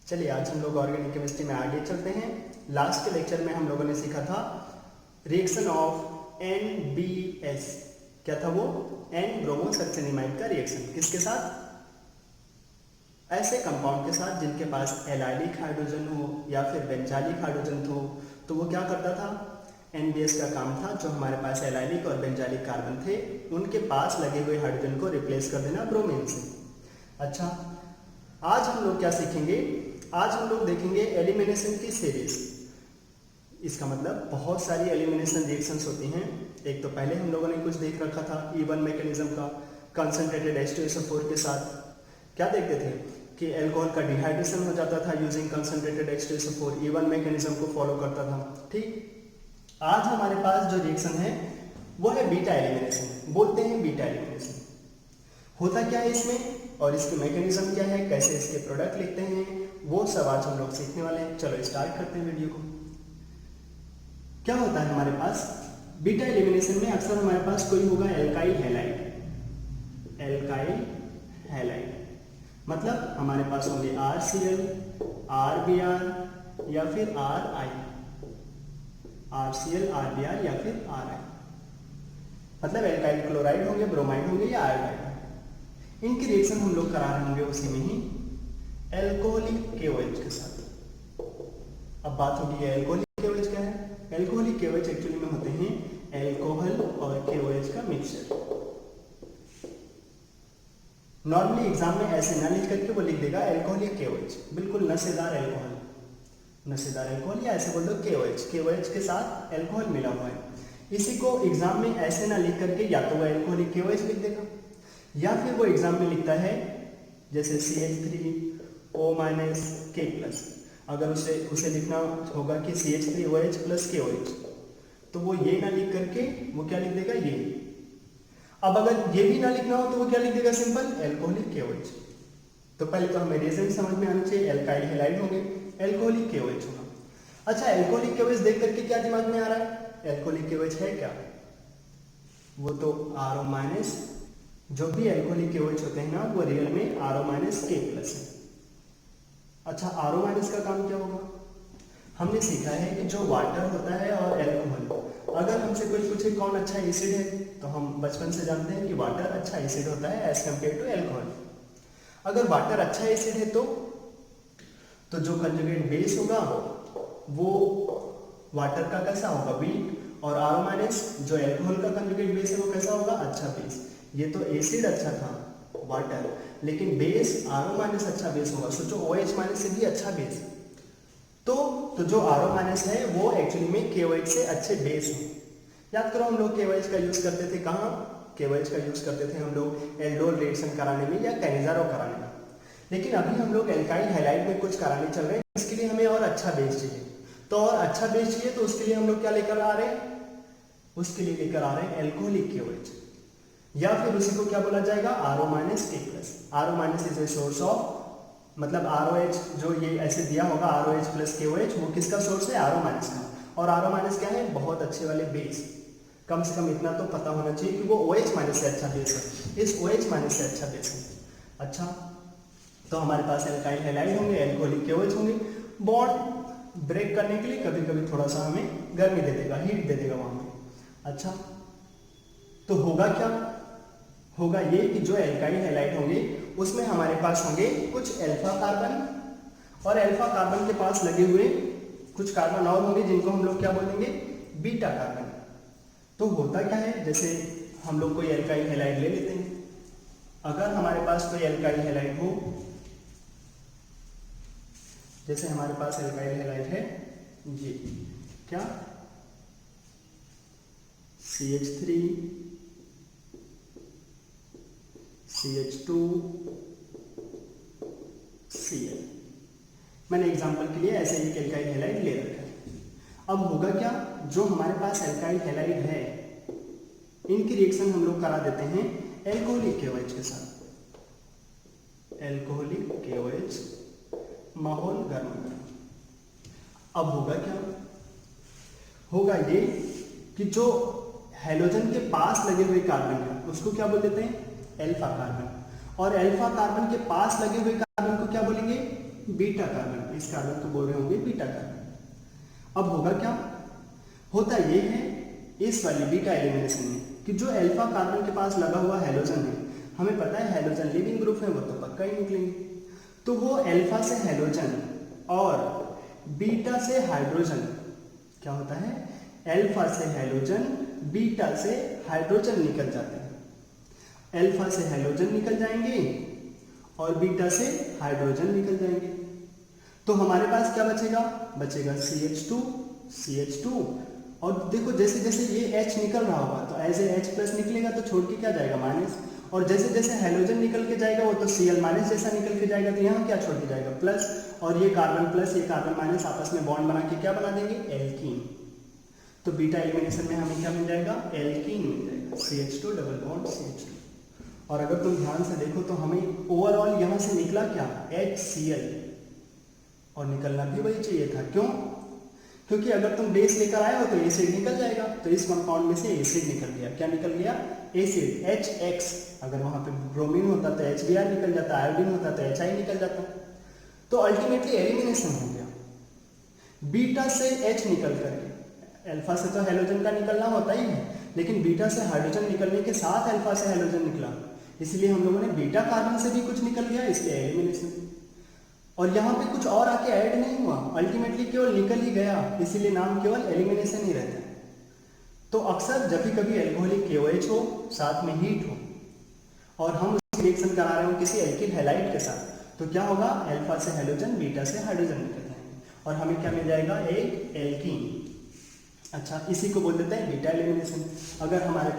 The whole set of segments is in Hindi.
चलिए आज हम लोग ऑर्गेनिक केमिस्ट्री में आगे चलते हैं। लास्ट के लेक्चर में हम लोगों ने सीखा था रिएक्शन ऑफ NBS। क्या था वो? एन ब्रोमोसक्सेनिमाइड का रिएक्शन किसके साथ? ऐसे कंपाउंड के साथ जिनके पास एलाइलिक हाइड्रोजन हो या फिर बेंजालिक हाइड्रोजन हो। तो वो क्या करता था? NBS का काम था जो हमारे पास एलाइलिक और बेंजालिक कार्बन थे उनके पास लगे हुए हाइड्रोजन को रिप्लेस कर देना ब्रोमीन से। अच्छा, आज हम लोग क्या सीखेंगे? आज हम लोग देखेंगे एलिमिनेशन की सीरीज। इसका मतलब बहुत सारी एलिमिनेशन रिएक्शंस होती हैं। एक तो पहले हम लोगों ने कुछ देख रखा था E1 मैकेनिज्म का, कंसंट्रेटेड H2SO4 के साथ क्या देखते थे कि अल्कोहल का डिहाइड्रेशन हो जाता था using concentrated H2SO4। E1 mechanism को फॉलो करता था। ठीक, आज हमारे पास जो रिएक्शन है वो है बीटा एलिमिनेशन। बोलते हैं बीटा एलिमिनेशन। होता क्या है इसमें और इसकी मैकेनिज्म क्या है, कैसे इसके प्रोडक्ट लिखते हैं, वो सब आज हम लोग सीखने वाले हैं। चलो स्टार्ट करते हैं वीडियो को। क्या होता है हमारे पास बीटा एलिमिनेशन में? अक्सर हमारे पास कोई होगा एल्काइल हैलाइड। एल्काइल हैलाइड मतलब हमारे पास होंगे RCl, RBr या फिर RI। RCl, RBr या फिर RI मतलब एल्काइल क्लोराइड होंगे, ब्रोमाइड होंगे या आयोडाइड। इनकी रिएक्शन हम लोग करा रहे होंगे उसी में ही एल्कोहलिक KOH के साथ। अब बात होगी एल्कोहलिक KOH क्या है? एल्कोहलिक KOH एक्चुअली में होते हैं एल्कोहल और KOH का मिक्सचर। नॉर्मली एग्जाम में ऐसे ना लिख करके वो लिख देगा एल्कोहलिक KOH, बिल्कुल नशेदार एल्कोहल, नशेदार एल्कोहल या ऐसे बोल दो KOH के साथ एल्कोहल मिला हुआ है। इसी को एग्जाम में ऐसे ना लिख करके या तो वो एल्कोहलिक KOH लिख देगा या फिर वो एग्जाम में लिखता है जैसे CH3O- K+। अगर उसे लिखना होगा कि CH3OH+ KOH तो वो ये ना लिख करके वो क्या लिख देगा ये। अब अगर ये भी ना लिखना हो तो वो क्या लिख देगा? Simple alcoholic KOH। तो पहले तो हमें रीजन समझ में आना चाहिए। एल्काइल हैलाइड होंगे, एल्कोहलिक KOH होगा। अच्छा, एल्कोहलिक KOH देख करके क्या दिमाग में आ रहा है? एल्कोहलिक KOH है क्या? वो तो RO- जो भी एल्कोहलिक KOH होते हैं ना वो रियल में RO- K+ है। अच्छा, RO- का काम क्या होगा? हमने सीखा है कि जो वाटर होता है और एल्कोहल, अगर हमसे कोई पूछे कौन अच्छा एसिड है तो हम बचपन से जानते हैं कि वाटर अच्छा एसिड होता है एज कम्पेयर टू एल्कोहल। अगर वाटर अच्छा एसिड है तो जो कंजुगेट बेस होगा वो वाटर का कैसा होगा? वीक। और RO- जो एल्कोहल का कंजुगेट बेस है वो कैसा होगा? अच्छा बेस। ये तो एसिड अच्छा था वाटर, लेकिन बेस RO- अच्छा बेस होगा। सोचो OH- से भी अच्छा बेस। तो जो RO- है वो एक्चुअली में KOH से अच्छे बेस हैं। याद करो हम लोग KOH का यूज करते थे कहाँ? KOH का यूज करते थे हम लोग एल्डोल रिएक्शन कराने में या कैनिजारो कराने में। लेकिन अभी हम लोग एल्काइल हैलाइड में कुछ कराने चल रहे हैं, इसके लिए हमें और अच्छा बेस चाहिए। तो और अच्छा बेस चाहिए तो उसके लिए हम लोग क्या लेकर आ रहे हैं? उसके लिए लेकर आ रहे हैं एल्कोहलिक KOH या फिर उसी को क्या बोला जाएगा? RO- K+। RO- is a source of, मतलब ROH जो ये ऐसे दिया होगा ROH+ KOH वो किसका सोर्स है? RO- का। और RO- क्या है? बहुत अच्छे वाले बेस। कम से कम इतना तो पता होना चाहिए कि वो OH- से अच्छा बेस है, इस OH- से अच्छा बेस है। अच्छा, तो हमारे पास एल्काइल हैलाइड होंगे, एल्कोहलिक KOH होंगे। बॉन्ड ब्रेक करने के लिए कभी कभी थोड़ा सा हमें गर्मी दे देगा, हीट दे देगा वहां पे। अच्छा, तो होगा क्या? होगा ये कि जो एल्काइल हैलाइड होंगे उसमें हमारे पास होंगे कुछ अल्फा कार्बन और अल्फा कार्बन के पास लगे हुए कुछ कार्बन और होंगे जिनको हम लोग क्या बोलेंगे? Beta carbon. तो होता क्या है, जैसे हम लोग कोई एल्काइल हैलाइड ले लेते हैं। अगर हमारे पास कोई एल्काइल हैलाइड हो, जैसे हमारे पास एल्काइल हैलाइड है ये क्या? CH3 CH2 Cl। मैंने एग्जांपल के लिए ऐसे ही एल्काइल हैलाइड ले रखा है। अब होगा क्या? जो हमारे पास एल्काइल हैलाइड है इनकी रिएक्शन हम लोग करा देते हैं एल्कोहलिक KOH के साथ। एल्कोहलिक KOH, माहौल गर्म। अब होगा क्या? होगा ये कि जो हैलोजन के पास लगे हुए कार्बन है उसको क्या बोल देते हैं? Alpha carbon. और अल्फा कार्बन के पास लगे हुए कार्बन को क्या बोलेंगे? बीटा कार्बन, इस कार्बन को बोल रहे होंगे बीटा कार्बन। अब होगा क्या, होता ये है इस वाली बीटा एलिमिनेशन में कि जो अल्फा कार्बन के पास लगा हुआ हैलोजन है, हमें पता है हैलोजन लिविंग ग्रुप है, वो तो पक्का ही निकलेंगे। तो वो अल्फा से हैलोजन और बीटा से हाइड्रोजन, क्या होता है, अल्फा से हैलोजन बीटा से हाइड्रोजन निकल जाते हैं। अल्फा से हैलोजन निकल जाएंगे और बीटा से हाइड्रोजन निकल जाएंगे। तो हमारे पास क्या बचेगा, बचेगा CH2 और देखो जैसे जैसे ये H निकल रहा होगा तो एज ए H प्लस निकलेगा तो छोड़ के क्या जाएगा माइनस, और जैसे जैसे हाइड्रोजन निकल के जाएगा वो तो Cl माइनस जैसा निकल के जाएगा, तो यहाँ क्या छोड़ के जाएगा प्लस, और ये कार्बन प्लस ये कार्बन माइनस आपस में बॉन्ड बना के क्या बना देंगे, एल्कीन। तो बीटा एलिमिनेशन में हमें क्या मिल जाएगा, एल्कीन मिल जाएगा, CH2 डबल बॉन्ड CH2। और अगर तुम ध्यान से देखो तो हमें ओवरऑल यहाँ से निकला क्या, HCl, और निकलना भी वही चाहिए था। क्यों, क्योंकि अगर तुम बेस लेकर आए हो तो एसिड निकल जाएगा, तो इस कंपाउंड में से एसिड निकल गया। क्या निकल गया, एसिड HX। अगर वहां पे ब्रोमीन होता तो HBr निकल जाता, आयोडीन होता तो HI निकल जाता। तो अल्टीमेटली एलिमिनेशन हो गया, बीटा से H निकल करके, अल्फा से तो हैलोजन का निकलना होता ही है, लेकिन बीटा से हाइड्रोजन निकलने के साथ अल्फा से हैलोजन निकला, इसलिए हम लोगों ने बीटा कार्बन से भी कुछ निकल गया, इसलिए एलिमिनेशन। और यहाँ पे कुछ और आके ऐड नहीं हुआ, अल्टीमेटली केवल निकल ही गया, इसीलिए नाम केवल एलिमिनेशन ही रहता है। तो अक्सर जब भी कभी एल्कोहलिक KOH हो, साथ में हीट हो, और हम उसकी रिएक्शन करा रहे हो किसी एल्किल हैलाइड के साथ, तो क्या होगा, अल्फा से हैलोजन बीटा से हाइड्रोजन निकल जाएंगे और हमें क्या मिल जाएगा, एक एल्कीन। अच्छा, इसी को बोल देते हैं बीटा एलिमिनेशन। अगर हमारे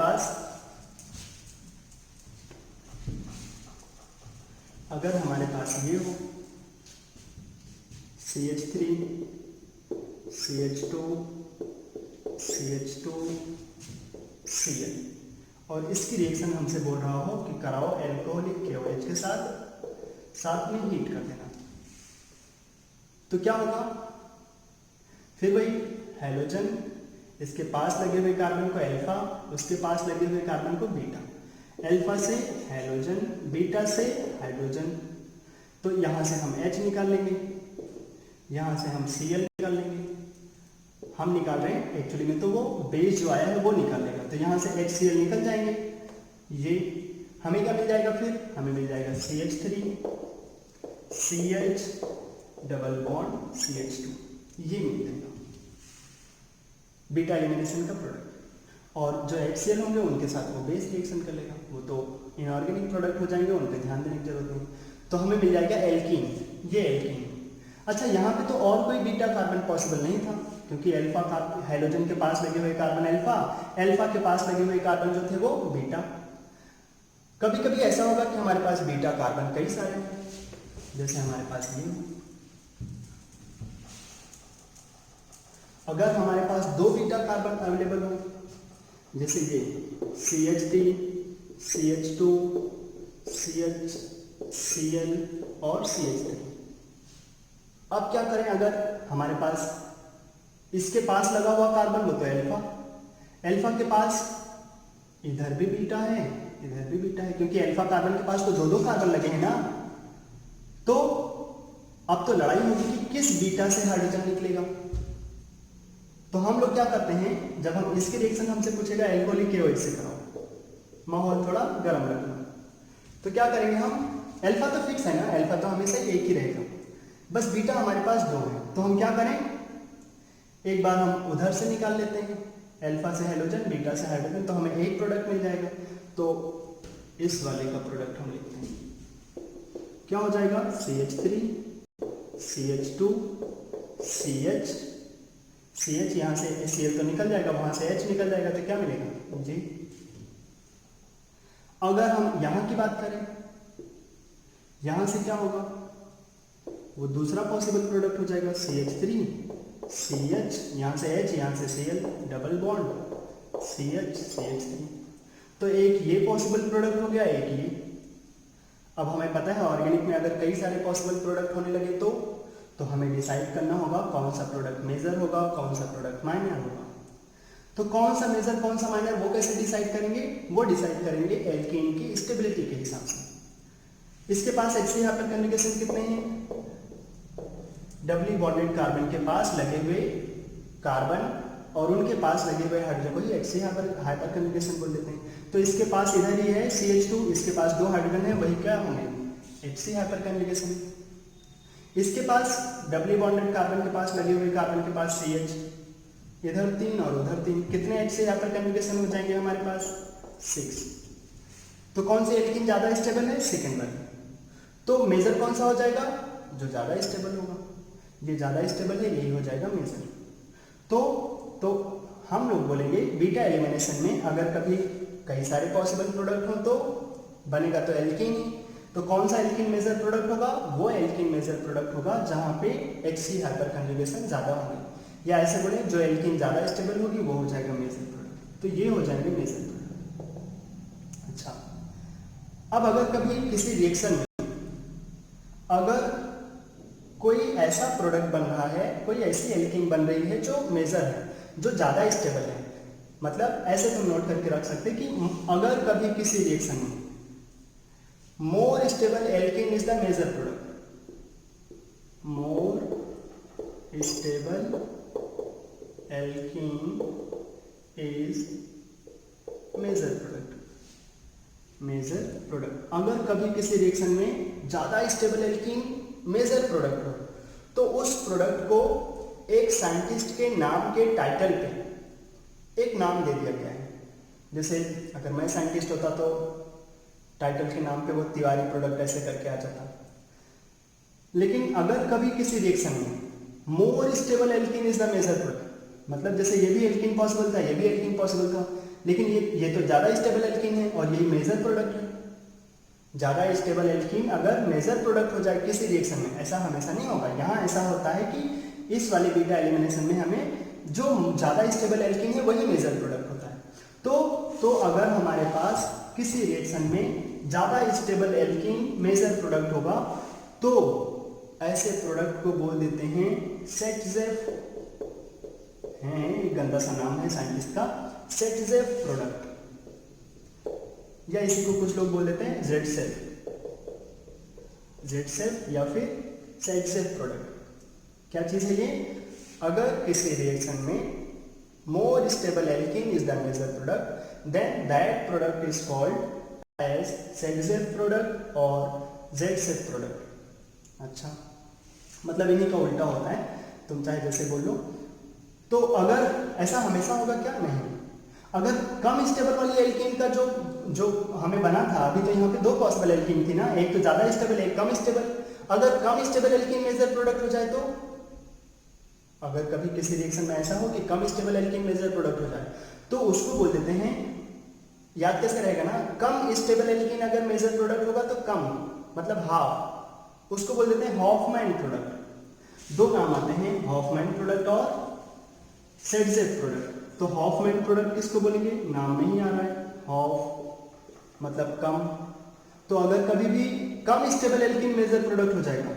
पास ये हो CH3 CH2 CH2 Cl, और इसकी रिएक्शन हमसे बोल रहा हो कि कराओ एल्कोहलिक KOH के साथ में हीट कर देना, तो क्या होगा, फिर वही हैलोजन, इसके पास लगे हुए कार्बन को अल्फा, उसके पास लगे हुए कार्बन को बीटा, अल्फा से हैलोजन बीटा से हाइड्रोजन। तो यहाँ से हम H निकाल लेंगे, यहाँ से हम Cl निकाल लेंगे, हम निकाल रहे हैं एक्चुअली में तो वो बेस जो आया है वो निकाल लेगा, तो यहाँ से HCl निकल जाएंगे, ये हमें क्या मिल जाएगा, फिर हमें मिल जाएगा CH3 CH double bond CH2, ये मिल जाएगा बीटा एलिमिनेशन का प्रोडक्ट। और जो HCl होंगे उनके साथ वो बेस रिएक्शन कर लेगा, वो तो इनऑर्गेनिक प्रोडक्ट हो जाएंगे, उन पर ध्यान देने की जरूरत नहीं। तो हमें मिल जाएगा एल्कीन, ये एल्कीन। अच्छा, यहाँ पे तो और कोई बीटा कार्बन पॉसिबल नहीं था, क्योंकि अल्फा हाइड्रोजन के पास लगे हुए कार्बन अल्फा के पास लगे हुए कार्बन जो थे वो बीटा। कभी कभी ऐसा होगा कि हमारे पास बीटा कार्बन कई सारे हों, जैसे हमारे पास ये हो। अगर हमारे पास दो बीटा कार्बन अवेलेबल हो, जैसे ये CH3 CH2 CH Cl और CH3, अब क्या करें, अगर हमारे पास इसके पास लगा हुआ कार्बन वो तो अल्फा के पास इधर भी बीटा है इधर भी बीटा है, क्योंकि अल्फा कार्बन के पास तो दो कार्बन लगे हैं ना, तो अब तो लड़ाई होगी कि किस बीटा से हाइड्रोजन निकलेगा। तो हम लोग क्या करते हैं, जब हम इसके रिएक्शन हमसे पूछेगा एल्कोहलिक KOH से कराओ, माहौल थोड़ा गर्म रखना, तो क्या करेंगे हम, अल्फा तो फिक्स है ना, अल्फा तो हमेशा एक ही रहेगा, बस बीटा हमारे पास दो है, तो हम क्या करें, एक बार हम उधर से निकाल लेते हैं, अल्फा से हाइड्रोजन बीटा से हाइड्रोजन, तो हमें एक प्रोडक्ट मिल जाएगा। तो इस वाले का प्रोडक्ट हम लिखते हैं, क्या हो जाएगा, CH3 CH2 CH यहाँ से Cl तो निकल जाएगा, वहां से H निकल जाएगा, तो क्या मिलेगा जी। अगर हम यहाँ की बात करें, यहाँ से क्या होगा, वो दूसरा पॉसिबल प्रोडक्ट हो जाएगा CH3 CH, यहाँ से H यहाँ से Cl डबल बॉन्ड CH3। तो एक ये पॉसिबल प्रोडक्ट हो गया, एक ये। अब हमें पता है ऑर्गेनिक में अगर कई सारे पॉसिबल प्रोडक्ट होने लगे तो हमें डिसाइड करना होगा कौन सा प्रोडक्ट मेजर होगा, कौन सा प्रोडक्ट माइनर होगा। तो कौन सा मेजर कौन सा माइनर वो कैसे डिसाइड करेंगे, वो डिसाइड करेंगे एल्कीन की स्टेबिलिटी के हिसाब से। इसके पास एक्सियल हाइपरकन्जुगेशन कितने हैं, डबली बॉन्डेड कार्बन के पास लगे हुए कार्बन और उनके पास लगे हुए हाइड्रोजन को ही एक्सी हाइपर कन्जुगेशन बोल देते हैं। तो इसके पास इधर ही है CH2, इसके पास 2 हाइड्रोजन है, वही क्या होंगे HC हाइपर कन्जुगेशन। इसके पास डबली बॉन्डेड कार्बन के पास लगे हुए कार्बन के पास CH, इधर 3 और उधर 3, कितने HC हाइपर कन्जुगेशन हो जाएंगे हमारे पास 6। तो कौन सी एल्कीन ज्यादा स्टेबल है, सेकेंड वाली। तो मेजर कौन सा हो जाएगा, जो ज्यादा स्टेबल होगा, ये ज्यादा स्टेबल है, यही हो जाएगा मेजर। तो हम लोग बोलेंगे बीटा एलिमिनेशन में अगर कभी कई सारे पॉसिबल प्रोडक्ट हो तो बनेगा तो एल्कीन ही। तो कौन सा एल्कीन मेजर प्रोडक्ट होगा, वो एल्कीन मेजर प्रोडक्ट होगा जहां पे HC हाइपर कन्जुगेशन ज्यादा होंगे, या ऐसे बोले जो एल्कीन ज्यादा स्टेबल होगी वो हो जाएगा मेजर प्रोडक्ट। तो ये हो जाएंगे मेजर प्रोडक्ट। अच्छा, अब अगर कभी किसी रिएक्शन में अगर कोई ऐसा प्रोडक्ट बन रहा है, कोई ऐसी एल्कीन बन रही है जो मेजर है, जो ज्यादा स्टेबल है, मतलब ऐसे तुम नोट करके रख सकते कि अगर कभी किसी रिएक्शन में more stable alkene is the major product, more stable alkene is major product, major product. अगर कभी किसी रिएक्शन में ज्यादा स्टेबल एल्कीन मेजर प्रोडक्ट हो तो उस प्रोडक्ट को एक साइंटिस्ट के नाम के टाइटल पे एक नाम दे दिया गया है। जैसे अगर मैं साइंटिस्ट होता तो टाइटल के नाम पे वो तिवारी प्रोडक्ट ऐसे करके आ जाता। लेकिन अगर कभी किसी रिएक्शन में more stable alkene is the major product, मतलब जैसे ये भी एल्कीन पॉसिबल था, ये भी एल्कीन पॉसिबल था, लेकिन ये तो ज्यादा स्टेबल एल्कीन है और ये मेजर प्रोडक्ट है। ज्यादा स्टेबल एल्कीन अगर मेजर प्रोडक्ट हो जाए किसी रिएक्शन में, ऐसा हमेशा नहीं होगा, यहाँ ऐसा होता है कि इस वाले बीटा एलिमिनेशन में हमें जो ज्यादा स्टेबल एल्कीन है वही मेजर प्रोडक्ट होता है। तो अगर हमारे पास किसी रिएक्शन में ज्यादा स्टेबल एल्कीन मेजर प्रोडक्ट होगा तो ऐसे प्रोडक्ट को बोल देते हैं सेटजेफ, है गंदा सा नाम है साइंटिस्ट का, सेटजेफ प्रोडक्ट, या इसी को कुछ लोग बोल देते हैं जेडसेफ, जेडसेफ या फिर सेटसेफ प्रोडक्ट। क्या चीज है ये, अगर किसी रिएक्शन में more stable alkene is the major product then that product is called as Saytzeff product और जेडसेफ प्रोडक्ट। अच्छा, मतलब इन्हीं का उल्टा होता है, तुम चाहे जैसे बोल लो। तो अगर ऐसा हमेशा होगा क्या, नहीं। अगर कम स्टेबल वाली एल्कीन का जो हमें बना था, अभी तो यहाँ पे 2 पॉसिबल एल्कीन थी ना, एक तो ज्यादा स्टेबल एक कम स्टेबल, अगर कम स्टेबल एल्कीन मेजर प्रोडक्ट हो जाए तो अगर कभी किसी रिएक्शन में ऐसा हो कि कम स्टेबल एल्कीन मेजर प्रोडक्ट हो जाए तो उसको बोल देते हैं, याद कैसे रहेगा ना, कम स्टेबल एल्कीन अगर मेजर प्रोडक्ट होगा तो कम मतलब हाफ, उसको बोल देते हैं हॉफमैन प्रोडक्ट। 2 नाम आते हैं, हॉफमैन प्रोडक्ट और सेटजेफ प्रोडक्ट। तो हॉफमैन प्रोडक्ट किसको बोलेंगे, नाम में ही आ रहा है, हॉफ मतलब कम। तो अगर कभी भी कम स्टेबल एल्कीन मेजर प्रोडक्ट हो जाएगा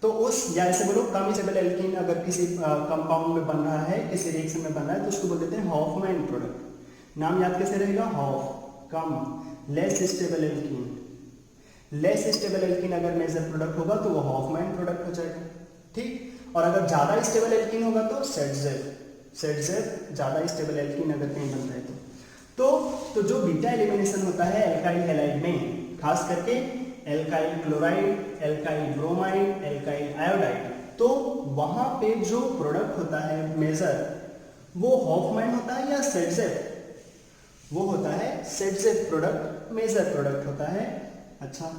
तो उस, या ऐसे बोलो कम स्टेबल एल्कीन अगर किसी कंपाउंड में बन रहा है, किसी रिएक्शन में बन रहा है तो उसको बोल देते हैं हॉफमैन प्रोडक्ट। नाम याद कैसे रहेगा, Hofmann, less stable alkene, less stable alkene अगर मेजर प्रोडक्ट होगा तो वो हॉफमैन प्रोडक्ट हो जाएगा, ठीक। और अगर ज्यादा स्टेबल एल्कीन होगा तो सेटजेफ, सेटजेफ ज्यादा स्टेबल एल्कीन अगर कहीं बनता है तो जो बीटा एलिमिनेशन होता है एल्काइल हैलाइड में, खास करके alkyl chloride, alkyl bromide, alkyl iodide, तो वहां पे जो प्रोडक्ट होता है मेजर वो हॉफमैन होता है या सेटजेफ, वो होता है सेटजेफ प्रोडक्ट मेजर प्रोडक्ट होता है। अच्छा,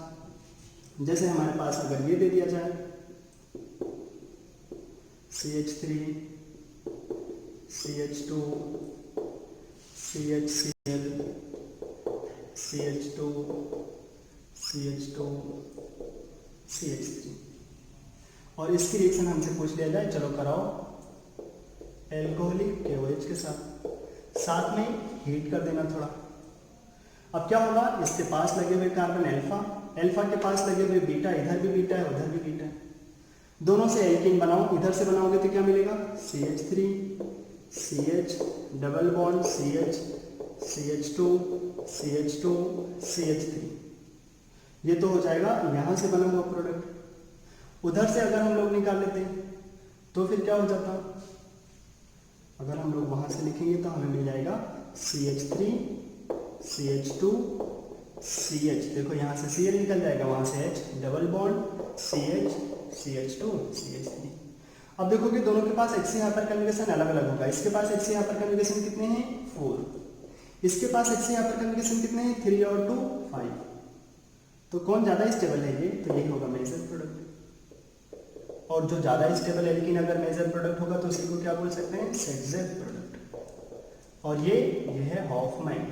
जैसे हमारे पास अगर ये दे दिया जाए CH3 CH2 CHCl CH2 CH2 CH3 और इसकी रिएक्शन हमसे पूछ लिया जाए, चलो कराओ एल्कोहलिक KOH के साथ में हीट कर देना थोड़ा। अब क्या होगा, इसके पास लगे हुए कार्बन अल्फा, अल्फा के पास लगे हुए बीटा, इधर भी बीटा है उधर भी बीटा है, दोनों से एल्कीन बनाओ, इधर से बनाओगे तो क्या मिलेगा CH3 CH double bond CH CH2 CH2 CH3, ये तो हो जाएगा यहाँ से बना हुआ प्रोडक्ट। उधर से अगर हम लोग निकाल लेते हैं तो फिर क्या हो जाता, अगर हम लोग वहां से लिखेंगे तो हमें मिल जाएगा CH3 CH2 CH, देखो यहाँ से Cl निकल जाएगा, वहां से H, double bond CH CH2 CH3। अब देखो कि दोनों के पास HC हाइपर कन्जुगेशन अलग अलग होगा। इसके पास HC हाइपर कन्जुगेशन कितने हैं 4, इसके पास HC हाइपर कन्जुगेशन कितने हैं 3 और 2 5। तो कौन ज्यादा स्टेबल है ये, तो यही होगा मेजर प्रोडक्ट। और जो ज्यादा स्टेबल एल्कीन अगर मेजर प्रोडक्ट होगा तो उसी को क्या बोल सकते हैं, सेटजेड प्रोडक्ट। और ये है हॉफमैन।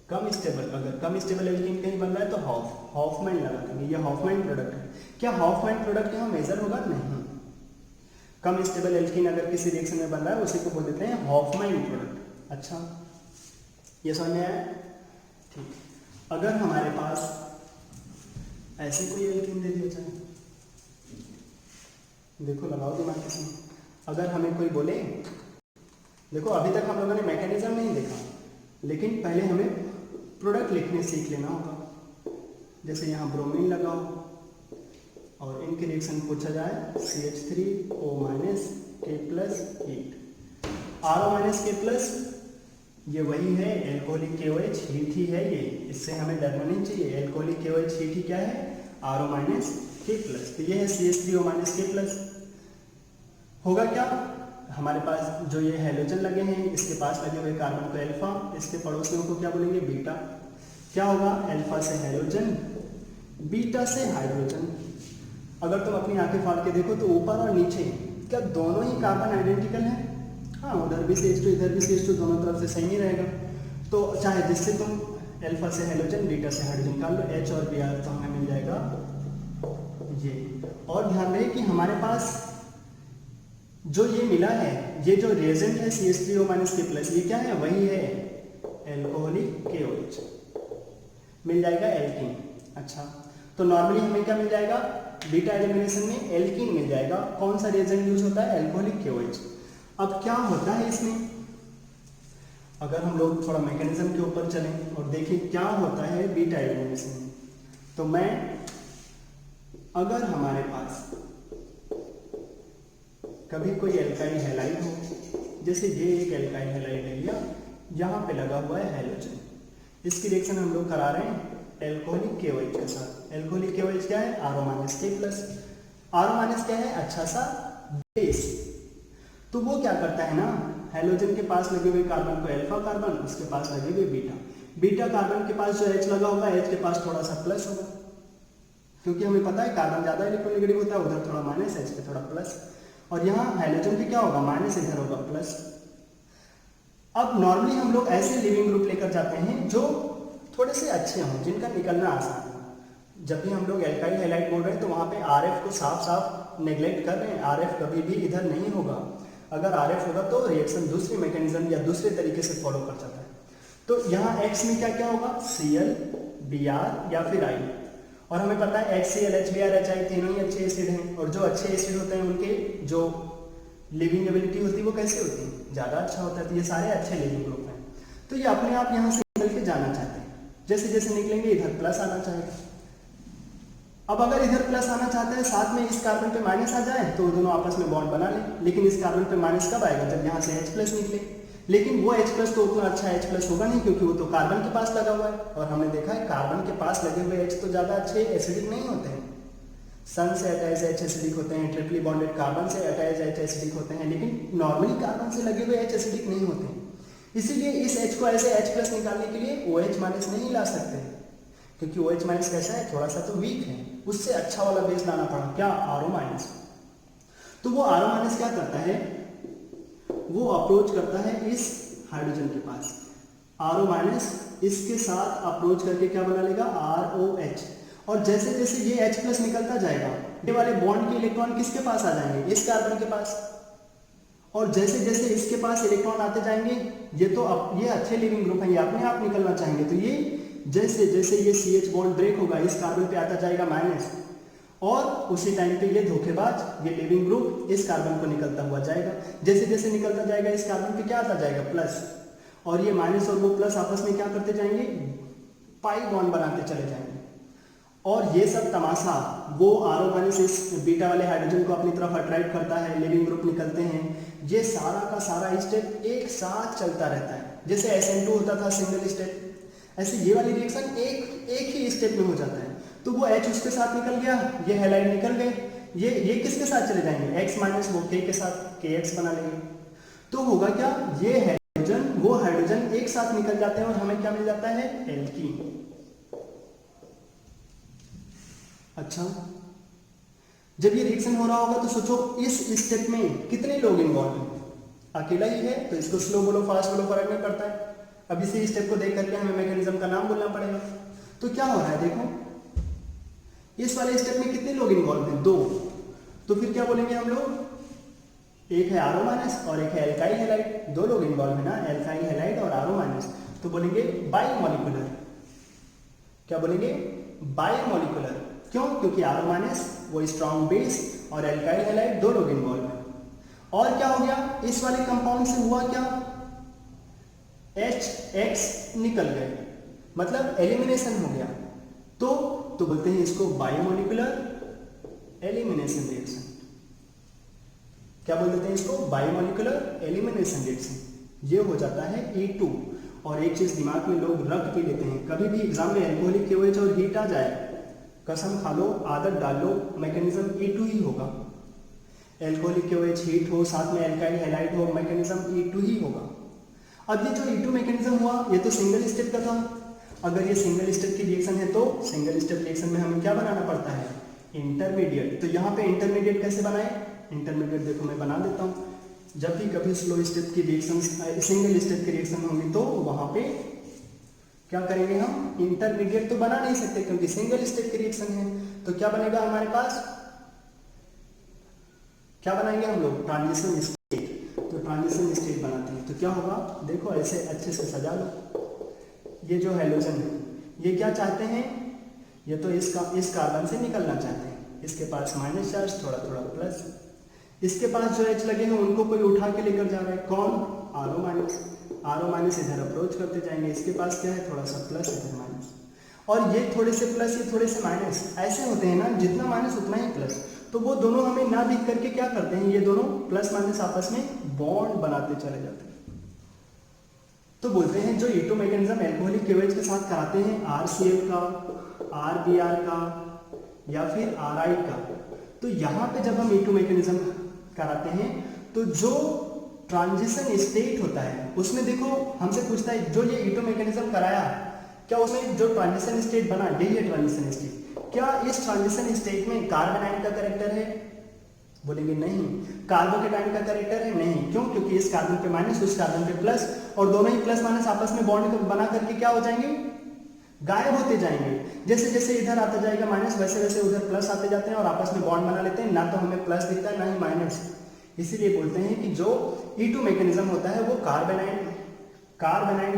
कम स्टेबल, अगर कम स्टेबल एल्कीन कहीं बन रहा है तो हॉफमैन लगा देंगे, ये हॉफमैन प्रोडक्ट है। क्या हॉफमैन प्रोडक्ट यहाँ मेजर होगा, नहीं। कम स्टेबल एल्कीन अगर किसी रिएक्शन में बन रहा है उसी को बोल देते हैं हॉफमैन प्रोडक्ट। अच्छा, ये समझ में आया, ठीक। अगर हमारे पास ऐसे कोई एल्कीन दे दिया जाए, देखो लगाओ दिमाग किसमें, अगर हमें कोई बोले, देखो अभी तक हम लोगों ने मैकेनिज्म नहीं देखा, लेकिन पहले हमें प्रोडक्ट लिखने सीख लेना होगा। जैसे यहाँ ब्रोमीन लगाओ और इनके रिएक्शन पूछा जाए CH3O- K+ heat, RO- K+, ये वही है एल्कोहलिक KOH, हीट ही है ये, इससे हमें डरना नहीं चाहिए। एल्कोहलिक KOH हीट ही क्या है, RO- K+। तो ये है CH3O- K+। होगा क्या, हमारे पास जो ये हैलोजन लगे हैं, इसके पास लगे हुए कार्बन को अल्फा, इसके पड़ोसियों को क्या बोलेंगे, बीटा। क्या होगा, अल्फा से हैलोजन, बीटा से हाइड्रोजन। अगर तुम अपनी आंखें फाड़ के देखो तो ऊपर और नीचे क्या दोनों ही कार्बन आइडेंटिकल है, हाँ, उधर भी CH2 इधर भी CH2, दोनों तरफ से सही ही रहेगा। तो चाहे जिससे तुम अल्फा से हैलोजन बीटा से हाइड्रोजन निकाल लो, H और Br, तो हमें मिल जाएगा ये। और ध्यान रहे कि हमारे पास जो ये मिला है, ये जो रिएजेंट है CH3O- K+, ये क्या है, वही है एल्कोहलिक KOH, मिल जाएगा एल्कीन। अच्छा, तो नॉर्मली हमें क्या मिल जाएगा, बीटा एलिमिनेशन में एल्कीन मिल जाएगा। कौन सा रिएजेंट यूज होता है, एल्कोहलिक KOH। अब क्या होता है इसमें, अगर हम लोग थोड़ा मैकेनिज्म के ऊपर चलें और देखें क्या होता है बीटा एलिमिनेशन में, तो मैं अगर हमारे पास कभी कोई एल्काइल हैलाइड हो, जैसे ये एक एल्काइल हैलाइड है लिया, यहाँ पे लगा हुआ है हैलोजन, इसकी रिएक्शन हम लोग करा रहे हैं एल्कोहलिक KOH के साथ। एल्कोहलिक KOH क्या है, RO- K+। RO- क्या है, अच्छा सा बेस। तो वो क्या करता है ना, हैलोजन के पास लगे हुए कार्बन को अल्फा कार्बन, उसके पास लगे हुए बीटा, बीटा कार्बन के पास जो H लगा होगा, H के पास थोड़ा सा प्लस होगा, क्योंकि हमें पता है कार्बन ज्यादा इलेक्ट्रोनेगेटिव होता है, उधर थोड़ा माइनस, H पे थोड़ा प्लस। और यहाँ हाइड्रोजन पे क्या होगा, माइनस, इधर होगा प्लस। अब नॉर्मली हम लोग ऐसे लिविंग ग्रुप लेकर जाते हैं जो थोड़े से अच्छे हों, जिनका निकलना आसान हो। जब भी हम लोग एल्काइल हैलाइड बोल रहे हैं तो वहाँ पे RF को साफ साफ नेग्लेक्ट कर रहे हैं, RF कभी भी इधर नहीं होगा। अगर RF होगा तो रिएक्शन दूसरे मैकेनिज्म या दूसरे तरीके से फॉलो कर जाता है। तो यहाँ X में क्या क्या होगा, Cl, Br या फिर I। और हमें पता है HCl, HBr, HI तीनों ही अच्छे एसिड हैं, और जो अच्छे एसिड होते हैं उनके जो लिविंग एबिलिटी होती है वो कैसे होती है, ज़्यादा अच्छा होता है। तो ये सारे अच्छे लिविंग ग्रुप हैं। तो ये अपने आप यहाँ से निकल के जाना चाहते हैं, जैसे जैसे निकलेंगे इधर प्लस आना चाहेगा। अब अगर इधर प्लस आना चाहते हैं, साथ में इस कार्बन पे माइनस आ जाए तो दोनों आपस में बॉन्ड बना लें, लेकिन इस कार्बन पे माइनस कब आएगा, जब यहाँ से H+ निकले। लेकिन वो H+ तो उतना अच्छा H+ होगा नहीं, क्योंकि वो तो कार्बन के पास लगा हुआ है, और हमने देखा है कार्बन के पास लगे हुए H तो ज़्यादा अच्छे एसिडिक नहीं होते हैं। सन से अटैच H एसिडिक होते हैं, ट्रिपली बॉन्डेड कार्बन से अटैच H एसिडिक होते हैं, लेकिन नॉर्मली कार्बन से लगे हुए H एसिडिक नहीं होते हैं। इसीलिए इस H को ऐसे H+ निकालने के लिए OH- नहीं ला सकते, क्योंकि OH- कैसा है, थोड़ा सा तो वीक है, उससे अच्छा वाला बेस लाना पड़ा, क्या, RO-। तो वो RO- क्या करता है, वो अप्रोच करता है इस हाइड्रोजन के पास, RO- इसके साथ अप्रोच करके क्या बना लेगा, ROH। और जैसे जैसे ये H+ निकलता जाएगा, ये वाले बॉन्ड के इलेक्ट्रॉन किसके पास आ जाएंगे, इस कार्बन के पास। और जैसे जैसे इसके पास इलेक्ट्रॉन आते जाएंगे, ये तो ये अच्छे लिविंग ग्रुप हैं, ये अपने आप निकलना चाहेंगे, तो ये जैसे जैसे ये CH बॉन्ड ब्रेक होगा, इस कार्बन पे आता जाएगा माइनस, और उसी टाइम पे ये धोखेबाज ये लिविंग ग्रुप इस कार्बन को निकलता हुआ जाएगा। जैसे जैसे निकलता जाएगा इस कार्बन पे क्या आता जाएगा, प्लस, और ये माइनस और वो प्लस आपस में क्या करते जाएंगे, पाई बॉन्ड बनाते चले जाएंगे। और ये सब तमाशा वो आर ओ इस बीटा वाले हाइड्रोजन को अपनी तरफ अट्रैक्ट करता है, लिविंग ग्रुप निकलते हैं। ये सारा का सारा स्टेप एक साथ चलता रहता है। जैसे SN2 होता था सिंगल स्टेप, ऐसे ये वाली रिएक्शन एक ही स्टेप में हो जाता है। तो वो H उसके साथ निकल गया, ये हैलाइड निकल गए, ये किसके साथ चले जाएंगे, X माइनस वो K के साथ KX बना लेंगे। तो होगा क्या, ये हाइड्रोजन वो हाइड्रोजन एक साथ निकल जाते हैं और हमें क्या मिल जाता है, एल्कीन। अच्छा, जब ये रिएक्शन हो रहा होगा तो सोचो इस स्टेप में कितने लोग इन्वॉल्व हैं, अकेला ही है तो इसको स्लो बोलो फास्ट बोलो फर्क नहीं पड़ता है। अब इसी स्टेप को देख करके हमें मैकेनिज्म का नाम बोलना पड़ेगा। तो क्या हो रहा है देखो, इस वाले स्टेप में कितने लोग इन्वॉल्व हैं, 2। तो फिर क्या बोलेंगे हम लोग, एक है आर ओ माइनस और एक है एल्काइल हैलाइड, 2 लोग इन्वॉल्व है ना, एल्काइल हैलाइड और आर ओ माइनस। तो बोलेंगे बाइमोलिकुलर। क्या बोलेंगे, बाइमोलिकुलर। क्यों, क्योंकि आर ओ माइनस वो स्ट्रॉन्ग बेस और एल्काइल हैलाइड 2 लोग इन्वॉल्व है। और क्या हो गया, इस वाले कंपाउंड से हुआ क्या, HX निकल गए, मतलब एलिमिनेशन हो गया। तो बोलते हैं इसको बाइमोलिकुलर एलिमिनेशन रिएक्शन। क्या बोल देते हैं इसको, बाइमोलिकुलर एलिमिनेशन रिएक्शन। ये हो जाता है E2। और एक चीज दिमाग में लोग रख के लेते हैं, कभी भी एग्जाम में एल्कोहलिक KOH और हीट आ जाए, कसम खा लो, आदत डाल लो, मैकेनिज्म E2 ही होगा। एल्कोहलिक KOH हीट हो, साथ में एल्काइल हैलाइड हो, मैकेनिज्म E2 ही होगा। अब ये जो E2 मैकेनिज्म हुआ, ये तो सिंगल स्टेप का था। अगर ये सिंगल स्टेप की रिएक्शन है तो सिंगल स्टेप रिएक्शन में हमें क्या बनाना पड़ता है, इंटरमीडिएट। तो यहाँ पे इंटरमीडिएट कैसे बनाए, इंटरमीडिएट देखो मैं बना देता हूँ। जब भी कभी स्लो स्टेप की रिएक्शन, सिंगल स्टेप की रिएक्शन होंगी तो वहां पे क्या करेंगे हम, इंटरमीडिएट तो बना नहीं सकते क्योंकि सिंगल स्टेप की रिएक्शन है। तो क्या बनेगा हमारे पास, क्या बनाएंगे हम लोग, ट्रांजिशन स्टेट। तो ट्रांजिशन स्टेट बनाते हैं तो क्या होगा, देखो ऐसे अच्छे से सजा लो। ये जो हैलोजन है ये क्या चाहते हैं, ये तो इस कार्बन से निकलना चाहते हैं। इसके पास माइनस चार्ज, थोड़ा थोड़ा प्लस। इसके पास जो H लगे हैं उनको कोई उठा के लेकर जा रहा है, कौन, R O minus. R O minus इधर अप्रोच करते जाएंगे, इसके पास क्या है, थोड़ा सा प्लस, इधर माइनस। और ये थोड़े से प्लस, ये थोड़े से माइनस, ऐसे होते हैं ना, जितना माइनस उतना ही प्लस। तो वो दोनों हमें ना दिख करके क्या करते हैं, ये दोनों प्लस माइनस आपस में बॉन्ड बनाते चले जाते हैं। तो बोलते हैं जो E2 मैकेनिज्म एल्कोहलिक KOH के साथ कराते हैं, RCl का, RBr का या फिर RI का, तो यहाँ पे जब हम E2 मैकेनिज्म कराते हैं तो जो ट्रांजिशन स्टेट होता है उसमें देखो हमसे पूछता है, जो ये E2 मैकेनिज्म कराया, क्या उसमें जो ट्रांजिशन स्टेट बना, यही है ट्रांजिशन स्टेट। क्या इस ट्रांजिशन स्टेट में कार्बोनाइट का कैरेक्टर है, बोलेंगे नहीं। कार्बोकेटाइन का कैरेक्टर है, नहीं। क्यों, क्योंकि इस कार्बन पे माइनस, उस कार्बन पे प्लस, और दोनों ही प्लस माइनस आपस में बॉन्ड बना करके क्या हो जाएंगे, गायब होते जाएंगे। जैसे जैसे इधर आता जाएगा माइनस, वैसे वैसे उधर प्लस आते जाते हैं और आपस में बॉन्ड बना लेते हैं। ना तो हमें प्लस दिखता है ना ही माइनस। इसीलिए बोलते हैं कि जो E2 मैकेनिज्म होता है वो कार्बोनाइन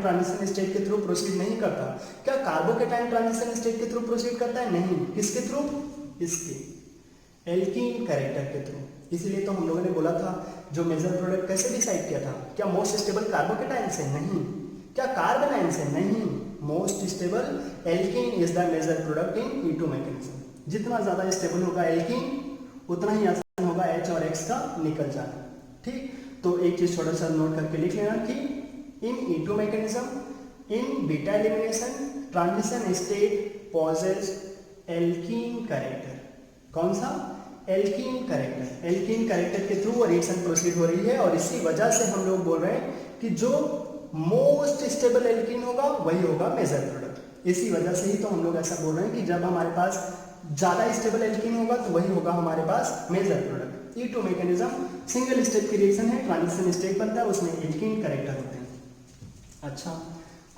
ट्रांजिशन स्टेट के थ्रू प्रोसीड नहीं करता। क्या कार्बोकेटाइन ट्रांजिशन स्टेट के थ्रू प्रोसीड करता है, नहीं। किसके थ्रू, इसके एल्कीन कैरेक्टर के थ्रू। इसलिए तो हम लोगों ने बोला था जो मेजर प्रोडक्ट कैसे डिसाइड किया था, क्या मोस्ट स्टेबल कार्बोकेटाइन से, नहीं। क्या कार्बोनाइन से, नहीं। Most stable alkene is the major product in E2 mechanism. जितना ज्यादा स्टेबल होगा एल्कीन उतना ही आसान होगा H और X का निकल जाना। ठीक, तो एक चीज थोड़ा सा नोट करके लिख लेना कि इन E2 mechanism, in beta elimination, transition state possess alkene character। कौन सा, एल्कीन कैरेक्टर। एल्कीन कैरेक्टर के थ्रू रिएक्शन प्रोसीड हो रही है और इसी वजह से हम लोग बोल रहे हैं कि जो मोस्ट स्टेबल एल्कीन होगा वही होगा मेजर प्रोडक्ट। इसी वजह से ही तो हम लोग ऐसा बोल रहे हैं कि जब हमारे पास ज्यादा स्टेबल एल्कीन होगा तो वही होगा हमारे पास major product. E2 mechanism single step की रिएक्शन है, ट्रांजिशन स्टेट बनता है, उसमें एल्कीन कैरेक्टर होते हैं। अच्छा,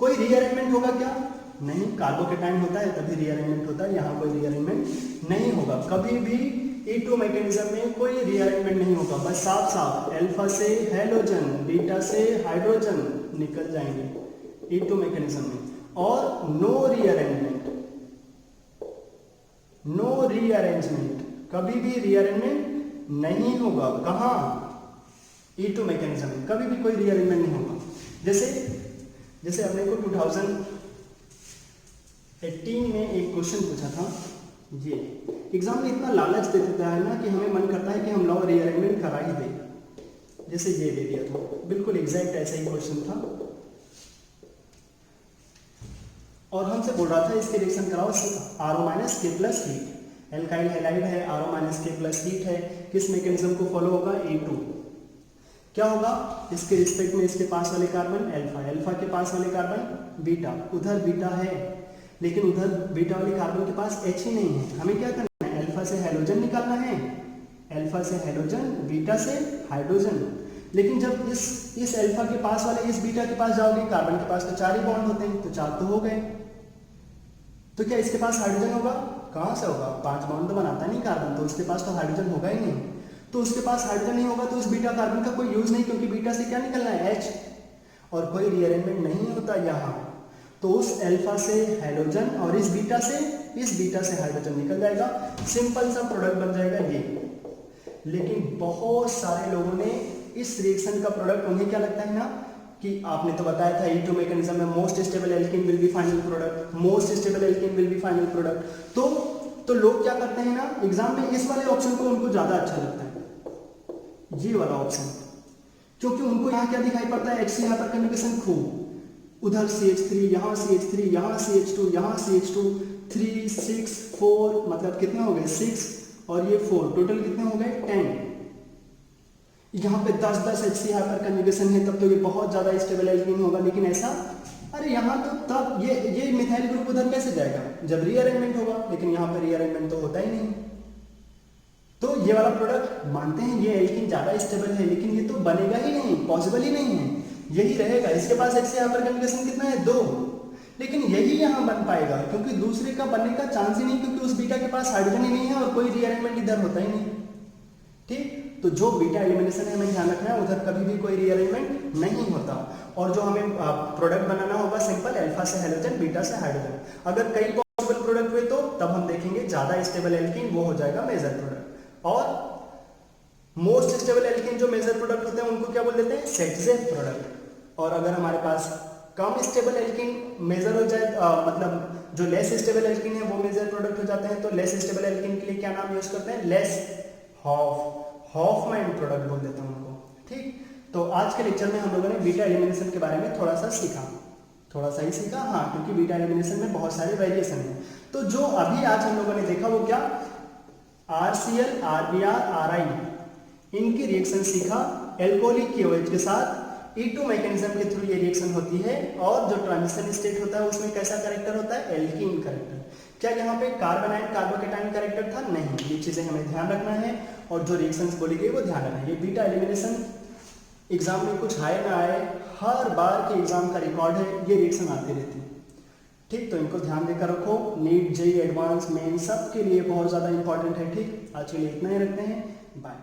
कोई रीअरेंजमेंट होगा क्या, नहीं। कार्बोकेटाइन होता है तभी रीअरेंजमेंट होता है, यहाँ कोई रीअरेंजमेंट नहीं होगा। कभी भी E2 मैकेनिज्म में कोई रीअरेंजमेंट नहीं होगा, बस साफ साफ अल्फा से हेलोजन, बीटा से हाइड्रोजन निकल जाएंगे E2 मैकेनिज्म में। और नो रीअरेंजमेंट, कभी भी रीअरेंजमेंट नहीं होगा। कहाँ, E2 मैकेनिज्म में कभी भी कोई रीअरेंजमेंट नहीं होगा। जैसे अपने को 2018 में एक क्वेश्चन पूछा था ये एग्जाम में इतना लालच दे देता है ना कि हमें मन करता है कि हम लॉ रीअरेंजमेंट करा ही दें। जैसे ये दे दिया तो बिल्कुल एग्जैक्ट ऐसा ही क्वेश्चन था और हमसे बोल रहा था इसके रिएक्शन कराओ आरओ माइनस के प्लस हीट। एल्काइल हैलाइड है, आरओ माइनस के प्लस हीट है, किस मैकेनिज्म को फॉलो होगा? A2। क्या होगा इसके रिस्पेक्ट में? इसके पास वाले कार्बन अल्फा, अल्फा के पास वाले कार्बन बीटा, उधर बीटा है लेकिन उधर बीटा वाले कार्बन के पास H ही नहीं है। हमें क्या करना है? अल्फा से हाइड्रोजन निकालना है, अल्फा से हाइड्रोजन, बीटा से हाइड्रोजन। लेकिन जब इस अल्फा के पास वाले इस बीटा के पास जाओगे, कार्बन के पास तो 4 ही बॉन्ड होते हैं, तो 4 तो हो गए। तो क्या इसके पास हाइड्रोजन होगा? कहां से होगा? 5 बॉन्ड तो बनाता नहीं कार्बन, तो उसके पास तो हाइड्रोजन होगा ही नहीं। तो उसके पास हाइड्रोजन नहीं होगा तो उस बीटा कार्बन का कोई यूज नहीं, क्योंकि बीटा से क्या निकलना है? H, और कोई रीअरेंजमेंट नहीं होता यहाँ। तो उस अल्फा से हाइड्रोजन और इस बीटा से हाइड्रोजन निकल जाएगा, सिंपल सा प्रोडक्ट बन जाएगा ये। लेकिन बहुत सारे लोगों ने इस रिएक्शन का प्रोडक्ट, उन्हें क्या लगता है ना कि आपने तो बताया था E2 मैकेनिज्म में most stable alkene will be final product, most stable alkene will be final product. तो लोग क्या करते हैं ना एग्जाम में, इस वाले ऑप्शन को उनको ज्यादा अच्छा लगता है, ये वाला ऑप्शन, क्योंकि उनको यहाँ क्या दिखाई पड़ता है? H यहाँ पर कन्जुगेशन खूब, उधर CH3, यहाँ CH3, यहाँ CH2, यहाँ CH2, 3 6 4, मतलब कितने हो गए? 6 और ये 4, टोटल कितने हो गए? 10। यहाँ पे 10 H यहाँ पर कन्जुगेशन है, तब तो ये बहुत ज्यादा स्टेबल एल्कीन होगा। लेकिन ऐसा, अरे यहाँ तो तब ये मिथाइल ग्रुप उधर कैसे जाएगा? जब रीअरेंजमेंट होगा, लेकिन यहाँ पर रीअरेंजमेंट तो होता ही नहीं। तो ये वाला प्रोडक्ट मानते हैं ये एल्कीन ज्यादा स्टेबल है, लेकिन ये तो बनेगा ही नहीं, पॉसिबल ही नहीं है, यही रहेगा। इसके पास H यहाँ पर कन्जुगेशन कितना है? 2, लेकिन यही यहाँ बन पाएगा, क्योंकि दूसरे का बनने का चांस ही नहीं, क्योंकि उस बीटा के पास हाइड्रोजन ही नहीं है और कोई रीअरेंजमेंट इधर होता ही नहीं। ठीक, तो जो बीटा एलिमिनेशन है हमें ध्यान रखना है, उधर कभी भी कोई रीअरेंजमेंट नहीं होता। और जो हमें प्रोडक्ट बनाना होगा सिंपल, अल्फा से हाइड्रोजन, बीटा से हाइड्रोजन। अगर कई पॉसिबल प्रोडक्ट हुए तो तब हम देखेंगे ज्यादा स्टेबल एल्कीन, वो हो जाएगा मेजर प्रोडक्ट। और मोस्ट स्टेबल एल्कीन जो मेजर प्रोडक्ट होते हैं उनको क्या बोल देते हैं? Set product. और अगर हमारे पास कम स्टेबल एल्कीन मेजर हो जाए, मतलब जो लेस स्टेबल एल्कीन है वो मेजर प्रोडक्ट हो जाते हैं, तो लेस स्टेबल एल्कीन के लिए क्या नाम यूज करते हैं? लेस हॉफमैन प्रोडक्ट बोल देता हूं उनको। ठीक, तो आज के लेक्चर में हम लोगों ने बीटा एलिमिनेशन के बारे में थोड़ा सा ही सीखा, हाँ, क्योंकि बीटा एलिमिनेशन में बहुत सारे वेरिएशन हैं। तो जो अभी आज हम लोगों ने देखा वो क्या? RCl, RBr, RI, इनकी रिएक्शन सीखा। एल्कोहलिक KOH के साथ E2 मैकेनिज्म के थ्रू ये रिएक्शन होती है, और जो ट्रांजिशन स्टेट होता है उसमें कैसा कैरेक्टर होता है? Alkene character. क्या यहाँ पे कार्बोनाइल कार्बोकेटाइन कैरेक्टर था? नहीं, ये चीजें हमें ध्यान रखना है, और जो रिएक्शंस बोली गई वो ध्यान रखना है। ये बीटा एलिमिनेशन एग्जाम में कुछ आए ना आए, हर बार के एग्जाम का रिकॉर्ड है, ये रिएक्शन आती रहती है। ठीक, तो इनको ध्यान देकर रखो, नीट, जेईई एडवांस, मेन, सब के लिए बहुत ज्यादा इंपॉर्टेंट है। ठीक, आज के लिए इतना ही रखते हैं, बाय।